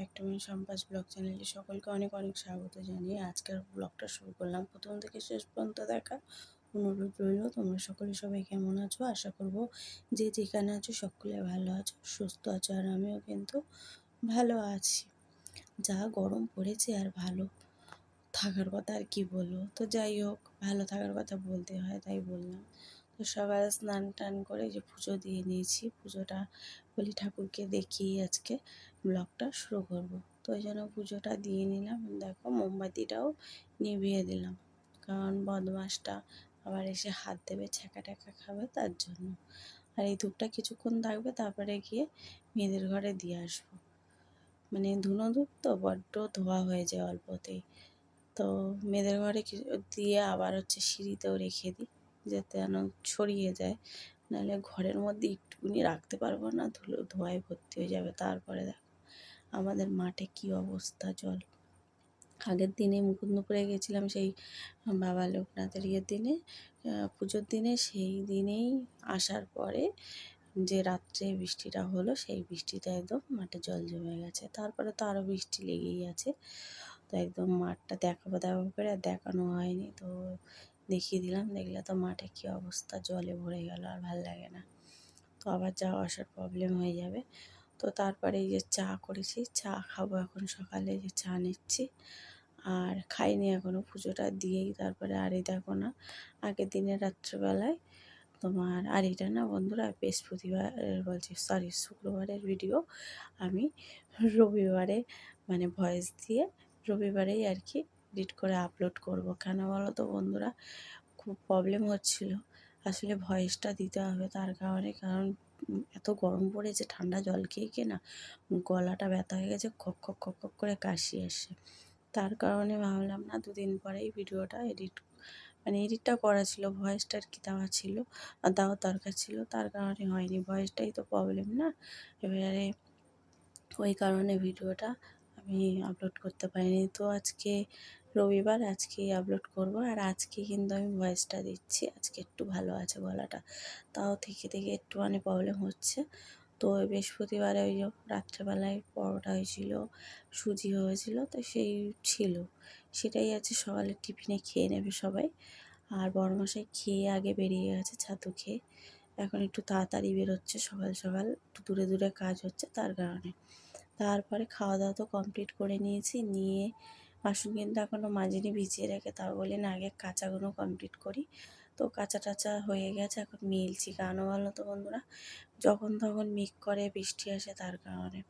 Back to my সম্পাস blog চ্যানেলে সকলকে অনেক অনেক স্বাগত জানিয়ে আজকের ব্লগটা শুরু করলাম। প্রথম থেকে শেষ পর্যন্ত দেখা অনুরোধ রইল। তোমরা সকলে সবাই কেমন আছো? আশা করবো যে যেখানে আছো সকলে ভালো আছো, সুস্থ আছো। আর আমিও কিন্তু ভালো আছি। যা গরম পড়েছে আর ভালো থাকার কথা আর কি বলবো। তো যাই হোক, ভালো থাকার কথা বলতে হয় তাই বললাম। তো সকালে স্নান টান করে যে পুজো দিয়ে নিয়েছি, পুজোটা বলি ঠাকুরকে দেখিয়ে আজকে ব্লগটা শুরু করব। তো ওই জন্য পুজোটা দিয়ে নিলাম। দেখো মোমবাতিটাও নিভিয়ে দিলাম, কারণ বদমাসটা আবার এসে হাত দেবে, ছ্যাঁকা ট্যাঁকা খাবে তার জন্য। আর এই ধূপটা কিছুক্ষণ থাকবে, তারপরে গিয়ে মেয়েদের ঘরে দিয়ে আসবো। মানে ধুনো ধূপ তো বড্ড ধোয়া হয়ে যায় অল্পতেই। তো মেয়েদের ঘরে দিয়ে আবার সিঁড়িতেও রেখে দিই, যাতে যেন ছড়িয়ে যায়। নাহলে ঘরের মধ্যে একটুকুনি রাখতে পারবো না, ধুলো ধোঁয়ায় ভর্তি হয়ে যাবে। তারপরে দেখো আমাদের মাঠে কি অবস্থা, জল। আগের দিনে মুকুন্দপুরে গেছিলাম, সেই বাবা লোকনাথের দিনে, পুজোর দিনে। সেই দিনেই আসার পরে যে রাত্রে বৃষ্টিটা হলো, সেই বৃষ্টিতে একদম মাঠে জল জমে গেছে। তারপরে তো আরও বৃষ্টি লেগেই আছে। তো একদম মাঠটা দেখাবো দেখাবো করে আর দেখানো হয়নি। তো দেখিয়ে দিলাম, দেখলে তো মাঠে কী অবস্থা, জলে ভরে গেল, আর ভাল লাগে না। তো আবার যাওয়া আসার প্রবলেম হয়ে যাবে। তো তারপরে এই যে চা করেছি, চা খাবো এখন সকালে, যে চা নিচ্ছি। আর খাইনি এখনও, পুজোটা দিয়েই তারপরে। আর এই দেখো না, আগের দিনের রাত্রেবেলায় তোমার, আর এটা না বন্ধুরা বৃহস্পতিবার বলছি, সরি শুক্রবারের ভিডিও আমি রবিবারে মানে ভয়েস দিয়ে রবিবারেই আর কি এডিট করে আপলোড করব। কেন বলো তো বন্ধুরা, খুব প্রবলেম হচ্ছিল। আসলে ভয়েসটা দিতে হবে তার কারণে, কারণ এত গরম পড়েছে, ঠান্ডা জল খেয়ে খেয়ে না গলাটা ব্যথা হয়ে গেছে, খক খক খক খক করে কাশি আসছে। তার কারণে ভাবলাম না, দুদিন পরেই ভিডিওটা এডিটটা করা ছিল, ভয়েসটা আর কি দেওয়া ছিল, আর দেওয়ার দরকার ছিল। তার কারণে হয়নি, ভয়েসটাই তো প্রবলেম না। এবারে ওই কারণে ভিডিওটা আমি আপলোড করতে পারিনি। তো আজকে রবিবার, আজকেই আপলোড করব। আর আজকে কিন্তু আমি ভয়েসটা দিচ্ছি, আজকে একটু ভালো আছে গলাটা, তাও থেকে থেকে একটুখানি প্রবলেম হচ্ছে। তো বৃহস্পতিবারে ওই যে রাত্রেবেলায় পরোটা হয়েছিল, সুজি হয়েছিল, তো সেই ছিল, সেটাই আছে সকালে টিফিনে খেয়ে নেবে সবাই। আর বড়মশাই খেয়ে আগে বেরিয়ে গেছে ছাতু খেয়ে। এখন একটু তাড়াতাড়ি বেরোচ্ছে, সকাল সকাল একটু দূরে দূরে কাজ হচ্ছে তার কারণে। তারপরে খাওয়া দাওয়া তো কমপ্লিট করে নিয়েছি, নিয়ে বাসন কিন্তু এখনও মাজিনি, ভিজিয়ে রেখে, তাও বলি না আগে কাচাগুলো কমপ্লিট করি। তো কাঁচা টাচা হয়ে গেছে, এখন মিলছি। কেন বলো তো বন্ধুরা, যখন তখন মিক করে বৃষ্টি আসে তার কারণে।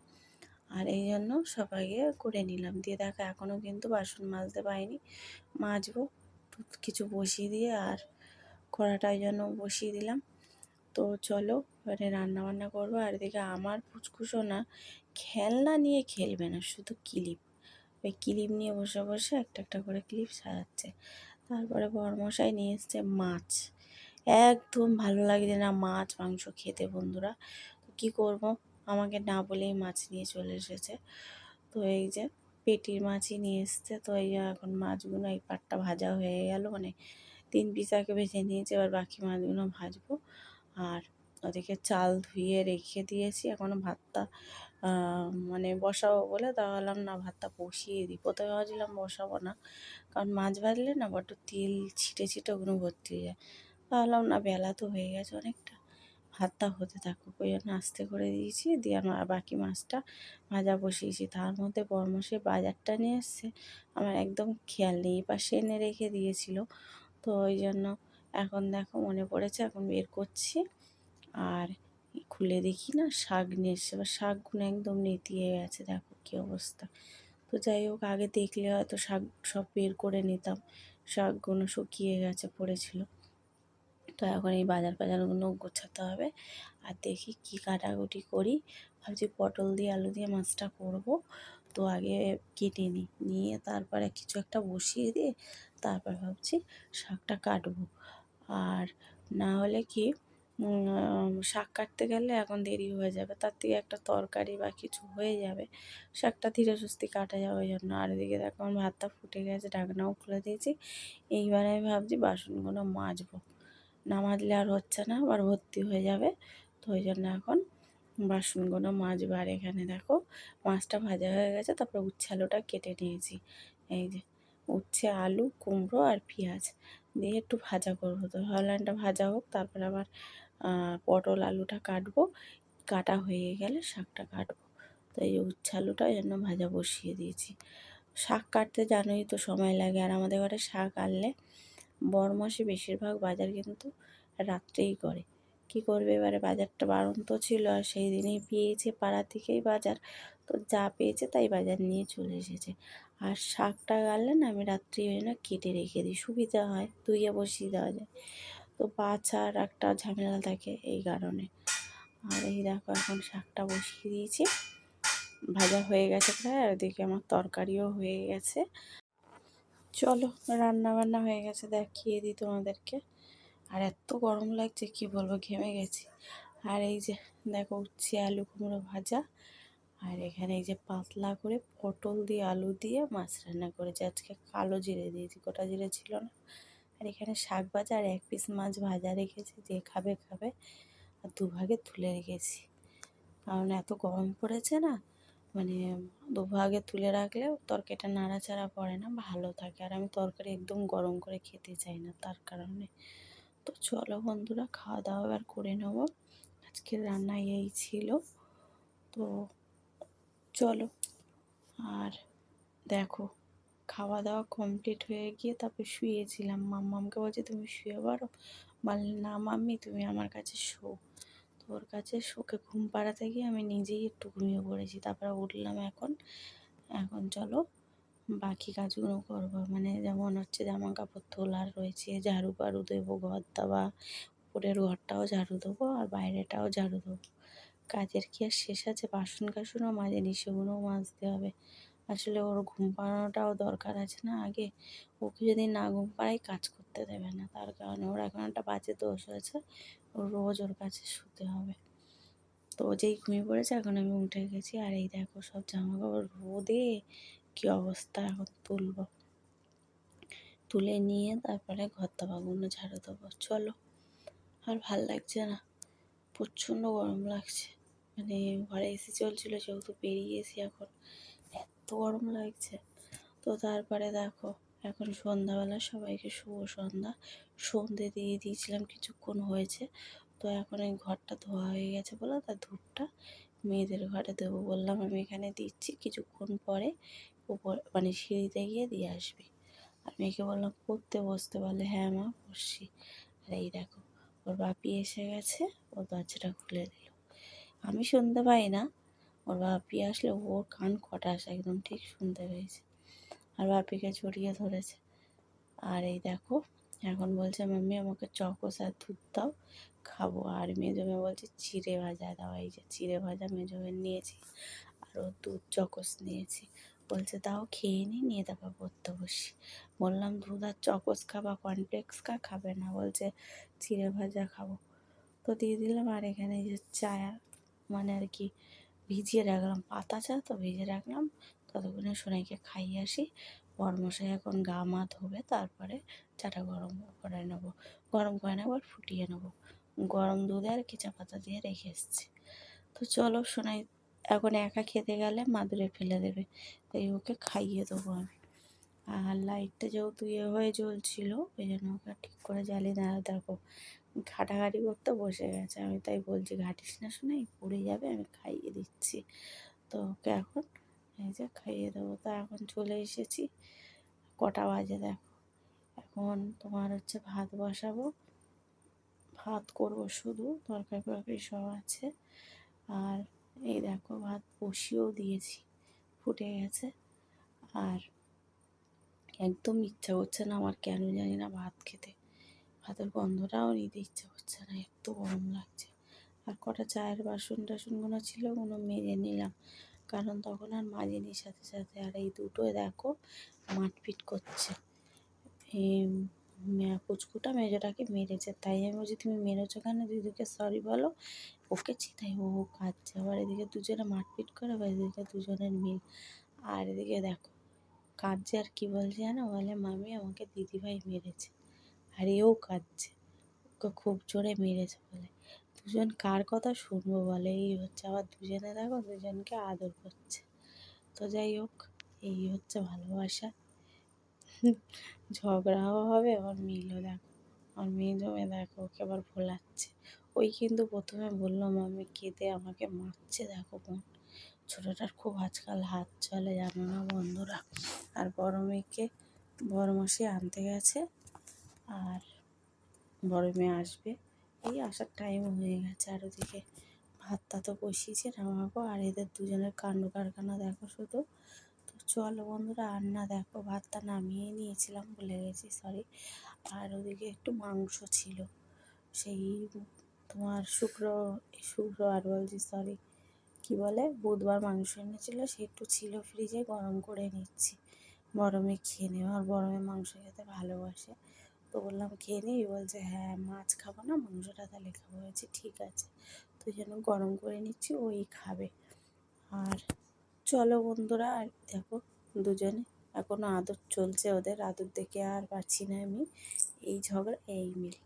আর এই জন্য সবাইকে করে নিলাম। দিয়ে দেখো এখনও কিন্তু বাসন মাজতে পারিনি, মাজবো। কিছু বসিয়ে দিয়ে আর কড়াটা ওই জন্য বসিয়ে দিলাম। তো চলো এবারে রান্নাবান্না করবো। আর এদিকে আমার পুচকুসো না খেলনা নিয়ে খেলবে না, শুধু ক্লিপ। ওই ক্লিপ নিয়ে বসে বসে একটা একটা করে ক্লিপ সারাচ্ছে। তারপরে বড়মশাই নিয়ে এসছে মাছ। একদম ভালো লাগছে না মাছ মাংস খেতে বন্ধুরা। তো কী করবো, আমাকে না বলেই মাছ নিয়ে চলে এসেছে। তো এই যে পেটির মাছই নিয়ে এসছে। তো এই যে এখন মাছগুলো, এই পাটটা ভাজা হয়ে গেল, মানে 3 পিস আগে ভেজে নিয়েছি, এবার বাকি মাছগুলো ভাজবো। আর ওদিকে চাল ধুয়ে রেখে দিয়েছি, এখনও ভাতটা মানে বসাবো বলে তাহলাম না, ভাতটা বসিয়ে দিই। প্রথমে ভাবছিলাম বসাবো না, কারণ মাছ ভাজলে না বড্ড তেল ছিটে ছিটে ওগুলো ভর্তি হয়ে যায়। ভাবলাম না, বেলা তো হয়ে গেছে অনেকটা, ভাতটা হতে থাকুক, ওই জন্য আস্তে করে দিয়েছি। দিয়ে আমার বাকি মাছটা ভাজা বসিয়েছি। তার মধ্যে বড়মশাই বাজারটা নিয়ে এসছে, আমার একদম খেয়াল নেই, পাশে এনে রেখে দিয়েছিল। তো ওই জন্য এখন দেখো মনে পড়েছে, এখন বের করছি। আর খুলে দেখি না শাক নিয়ে এসছে, এবার শাকগুলো একদম নেতিয়ে গেছে, দেখো কী অবস্থা। তো যাই হোক, আগে দেখলে হয়তো শাক সব বের করে নিতাম, শাকগুলো শুকিয়ে গেছে, পড়েছিল। তো এখন এই বাজারগুলো গোছাতে হবে। আর দেখি কি কাটাকুটি করি। ভাবছি পটল দিয়ে আলু দিয়ে মাছটা করব। তো আগে কেটে নিই, নিয়ে তারপরে কিছু একটা বসিয়ে দিয়ে তারপর ভাবছি শাকটা কাটবো। আর না হলে কি, শাক কাটতে গেলে এখন দেরি হয়ে যাবে, তার থেকে একটা তরকারি বা কিছু হয়ে যাবে, শাকটা ধীরে সুস্থে কাটা যাবে। ওই জন্য। আর এদিকে দেখো আমার ভাতটা ফুটে গেছে, ঢাকনাও খুলে দিয়েছি। এইবারে আমি ভাবছি বাসনগুলো মাজবো, না মাজলে আর হচ্ছে না, আবার ভর্তি হয়ে যাবে। তো ওই জন্য এখন বাসনগুলো মাজবো। আর এখানে দেখো মাছটা ভাজা হয়ে গেছে, তারপর উচ্ছে আলুটা কেটে নিয়েছি। এই যে উচ্ছে আলু কুমড়ো আর পেঁয়াজ দিয়ে একটু ভাজা করবো, তো ভাবলাম এটা ভাজা হোক, তারপর আবার পটল আলুটা কাটবো, কাটা হয়ে গেলে শাকটা কাটবো। তো এই উচ্ছে আলুটা জন্য ভাজা বসিয়ে দিয়েছি। শাক কাটতে জানোই তো সময় লাগে, আর আমাদের ঘরে শাক আনলে বড় মাসে বেশিরভাগ বাজার কিন্তু রাত্রেই করে। কি করবে এবারে, বাজারটা বাড়ন্ত ছিল আর সেই দিনেই পেয়েছে পাড়া থেকেই বাজার, তো যা পেয়েছে তাই বাজার নিয়ে চলে এসেছে। আর শাকটা গাড়লে না আমি রাত্রি ওই জন্য কেটে রেখে দিই, সুবিধা হয়, ধুয়ে বসিয়ে দেওয়া যায়। তো বাছার একটা ঝামেলা থাকে এই কারণে। আর এই দেখো এখন শাকটা বসিয়ে দিয়েছি, ভাজা হয়ে গেছে প্রায়, আর ওদিকে আমার তরকারিও হয়ে গেছে। চলো রান্না বান্না হয়ে গেছে, দেখিয়ে দিই তোমাদেরকে। আর এত গরম লাগছে কি বলবো, ঘেমে গেছি। আর এই যে দেখো উচ্ছে আলু কুমড়ো ভাজা, আর এখানে এই যে পাতলা করে পটল দিয়ে আলু দিয়ে মাছ রান্না করেছি। আজকে কালো জিরে দিয়েছি, গোটা জিরে ছিল না। আর এখানে শাক ভাজা আর এক পিস মাছ ভাজা রেখেছি, যে খাবে খাবে। আর দুভাগে তুলে রেখেছি, কারণ এত গরম পড়েছে না, মানে দুভাগে তুলে রাখলেও তরকারিটা নাড়াচাড়া পড়ে না, ভালো থাকে। আর আমি তরকারি একদম গরম করে খেতে চাই না, তার কারণে। তো চলো বন্ধুরা, খাওয়া দাওয়া এবার করে নেবো। আজকের রান্না এই ছিল। তো চলো। আর দেখো খাওয়া দাওয়া কমপ্লিট হয়ে গিয়ে তারপর শুয়েছিলাম, মাম্মামকে বলছে তুমি শুয়ে পড়ো, বললে না মাম্মি তুমি আমার কাছে শো। তো ওর কাছে শোকে ঘুম পাড়াতে গিয়ে আমি নিজেই একটু ঘুমিয়ে পড়েছি। তারপরে উঠলাম এখন। এখন চলো বাকি কাজগুলো করবো, মানে যেমন হচ্ছে জামা কাপড় তোলার রয়েছে, ঝাড়ু পাড়ু দেবো, ঘর দেওয়া, উপরের ঘরটাও ঝাড়ু দেবো আর বাইরেটাও ঝাড়ু দেবো। কাজের কি আর শেষ আছে, বাসন কাসনও মাজেনি, সেগুলোও মাজতে হবে। আসলে ওর ঘুম পাড়ানোটাও দরকার আছে না আগে, ওকে যদি না ঘুম পাড়াই কাজ করতে দেবে না, তার কারণে ওর এখন একটা বাজে দোষ হয়েছে, ওর রোজ ওর কাছে শুতে হবে। তো ও যেই ঘুমিয়ে পড়েছে, এখন আমি উঠে গেছি। আর এই দেখো সব জামা কাপড় রোদে কী অবস্থা, এখন তুলবো, তুলে নিয়ে তারপরে ঘর দাবাগুলো ঝাড়ু দেবো। চলো, আর ভাল লাগছে না, প্রচণ্ড গরম লাগছে। মানে ঘরে এসি চলছিল, যেহেতু বেরিয়ে এসি, এখন এত গরম লাগছে। তো তারপরে দেখো এখন সন্ধ্যাবেলা সবাইকে শুভ সন্ধ্যা, সন্ধে দিয়ে দিয়েছিলাম, কিছুক্ষণ হয়েছে। তো এখন এই ঘরটা ধোয়া হয়ে গেছে বলে তার ধূপটা মেয়েদের ঘরে দেবো বললাম, আমি এখানে দিচ্ছি, কিছুক্ষণ পরে উপর মানে সিঁড়িতে গিয়ে দিয়ে আসবি। আর মেয়েকে বললাম পড়তে বসতে, বলে হ্যাঁ মা বসছি। আর এই দেখো ওর বাপি এসে গেছে, ওর দরজাটা খুলে দিল। আমি শুনতে পাই না, ওর বাপি আসলে ওর কান খটাস একদম ঠিক শুনতে পেয়েছে, আর বাপিকে জড়িয়ে ধরেছে। আর এই দেখো এখন বলছে মাম্মি আমাকে চকোস আর দুধ দাও, খাবো। আর মেজো মেয়ে বলছে চিড়ে ভাজা দাও, এই যে চিড়ে ভাজা মেজো মেয়ে নিয়েছি, আর ও দুধ চকোস নিয়েছি। বলছে তাও খেয়ে নিয়ে তারপর পড়তে বসি। বললাম দুধ আর চকোস খাবা, কর্নফ্লেক্স খাবে না, বলছে চিড়ে ভাজা খাবো। তো দিয়ে দিলাম। আর এখানে এই যে চা, মানে আর কি ভিজিয়ে রাখলাম, পাতা চা তো ভিজিয়ে রাখলাম, ততক্ষণে সোনাইকে খাইয়ে আসি। বরমশাই এখন গা মা ধোবে, তারপরে চাটা গরম করে নেবো, গরম করে নেবো আর ফুটিয়ে নেবো। গরম দুধে আর কেঁচা পাতা দিয়ে রেখে এসেছি। তো চলো, সোনাই এখন একা খেতে গেলে মাদুরে ফেলে দেবে, তাই ওকে খাইয়ে দেবো আমি। আর লাইটটা যেহেতু হয়ে জ্বলছিল, ওই জন্য ওকে ঠিক করে জ্বালিয়ে না, দেখো ঘাটাঘাটি করতে বসে গেছে। আমি তাই বলছি ঘাটিস না, শোনাই পড়ে যাবে, আমি খাইয়ে দিচ্ছি। তো ওকে এখন এই যে খাইয়ে দেবো। তো এখন চলে এসেছি, কটা বাজে দেখো, এখন তোমার হচ্ছে ভাত বসাবো, ভাত করবো, শুধু তরকারি ফরকারি সব আছে। আর এই দেখো ভাত বসিয়েও দিয়েছি, ফুটে গেছে। আর একদম ইচ্ছা করছে না আমার, কেন জানি না ভাত খেতে, ভাতের গন্ধটাও নিতে ইচ্ছা করছে না, এত গরম লাগছে। আর কটা চায়ের বাসন টাসনগুলো ছিল, ওগুলো মেজে নিলাম, কারণ তখন আর মাজিনি সাথে সাথে। আর এই দুটোই দেখো মারপিট করছে, এই পুচকুটা মেজোটাকে মেরেছে, তাই আমি বলছি তুমি মেরেছো কেন, দিদিকে সরি বলো, ওকে চিতাই ও কাঁদছে। আবার এদিকে দুজনে মারপিট করে, আবার এদিকে দুজনের মিল। আর এদিকে দেখো কাঁদছে, আর কি বলছে জানো, বলে মামি আমাকে দিদিভাই মেরেছে, আর এও কাঁদছে, ওকে খুব জোরে মেরেছে বলে। তো দুজন কার কথা শুনবো বলে, এই হচ্ছে আবার দুজনে দেখো দুজনকে আদর করছে। তো যাই হোক, এই হচ্ছে ভালোবাসা। ঝগড়াও হবে, আবার মিলও দেখো, আমার মেয়ে জমে দেখো ওকে আবার ভোলাচ্ছে। ওই কিন্তু প্রথমে বললাম আমি কেঁদে আমাকে মারছে, দেখো বোন। ছোটোটার খুব আজকাল হাত চলে জানো না বন্ধুরা। আর বড় মেয়েকে বড় মাসি আনতে গেছে, আর বড় মেয়ে আসবে, এই আসার টাইম হয়ে গেছে। আর ওদিকে ভাতটা তো বসিয়েছে নামাবো, আর এদের দুজনের কাণ্ড কারখানা দেখো শুধু। তো চলো বন্ধুরা, আর না দেখো ভাতটা নামিয়ে নিয়েছিলাম, ভুলে গেছি, সরি। আর ওদিকে একটু মাংস ছিল, সেই তোমার শুক্রবার বলছি, সরি, কি বলে, বুধবার মাংস এনেছিল, সে একটু ছিল ফ্রিজে, গরম করে নিচ্ছি। বড় মেয়ে খেয়ে নেবে, আর বড় মেয়ে মাংস খেতে ভালোবাসে। তো বললাম খেয়ে নিই, বলছে হ্যাঁ মাছ খাবো না, মাংসটা তাহলে খাবো। হয়েছে ঠিক আছে, তো যেন গরম করে নিচ্ছি, ওই খাবে। আর চলো বন্ধুরা, আর দেখো দুজনে এখনও আদর চলছে, ওদের আদর দেখে আর পাচ্ছি না আমি। এই ঝগড়া এই মিল,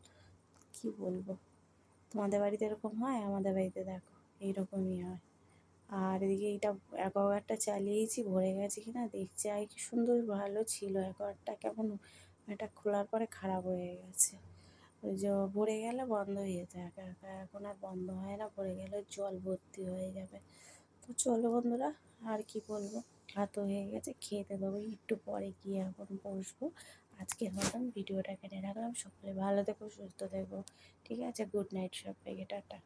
কি বলবো। তোমাদের বাড়িতে এরকম হয়? আমাদের বাড়িতে দেখো এইরকমই হয়। আর এদিকে এইটা অ্যাকোয়াগার্ডটা চালিয়েছি, ভরে গেছে কিনা দেখছি। আর কি সুন্দর ভালো ছিল অ্যাকোয়াগার্ডটা, কেমন এটা খোলার পরে খারাপ হয়ে গেছে। ওই যে ভরে গেলে বন্ধ হয়ে যেত একা একা, এখন আর বন্ধ হয় না, ভরে গেলে জল ভর্তি হয়ে যাবে। তো চলো বন্ধুরা, আর কি বলবো, ভাত হয়ে গেছে, খেতে দেবো একটু পরে গিয়ে, এখন বসবো। আজকের মতন ভিডিওটা কেটে রাখলাম। সকলে ভালো থেকো, সুস্থ থেকো, ঠিক আছে? গুড নাইট সবাইকে, টাটা।